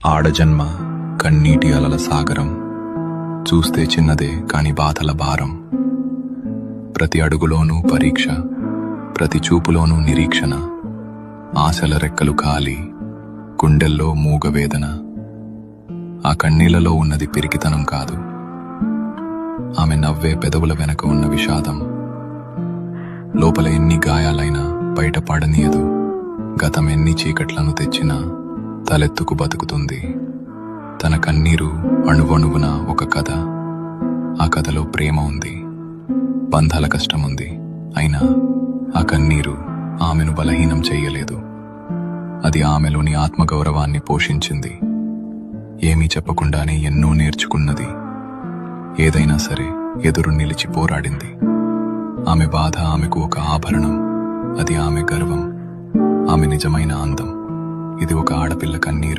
ఆడజన్మ కన్నీటి అలల సాగరం, చూస్తే చిన్నదే కాని బాధల భారం. ప్రతి అడుగులోనూ పరీక్ష, ప్రతి చూపులోనూ నిరీక్షణ. ఆశల రెక్కలు ఖాళీ, గుండెల్లో మూగవేదన. ఆ కన్నీళ్లలో ఉన్నది పిరికితనం కాదు, ఆమె నవ్వే పెదవుల వెనక ఉన్న విషాదం. లోపల ఎన్ని గాయాలైనా బయటపడనీయదు, గతం ఎన్ని చీకట్లను తెచ్చినా తలెత్తుకు బతుకుతుంది. తన కన్నీరు అణువణువున ఒక కథ. ఆ కథలో ప్రేమ ఉంది, బంధాల కష్టముంది. అయినా ఆ కన్నీరు ఆమెను బలహీనం చెయ్యలేదు. అది ఆమెలోని ఆత్మగౌరవాన్ని పోషించింది. ఏమీ చెప్పకుండానే ఎన్నో నేర్చుకున్నది. ఏదైనా సరే ఎదురు నిలిచి పోరాడింది. ఆమె బాధ ఆమెకు ఒక ఆభరణం, అది ఆమె గర్వం, ఆమె నిజమైన అందం. ఇది ఒక ఆడపిల్ల కన్నీరు.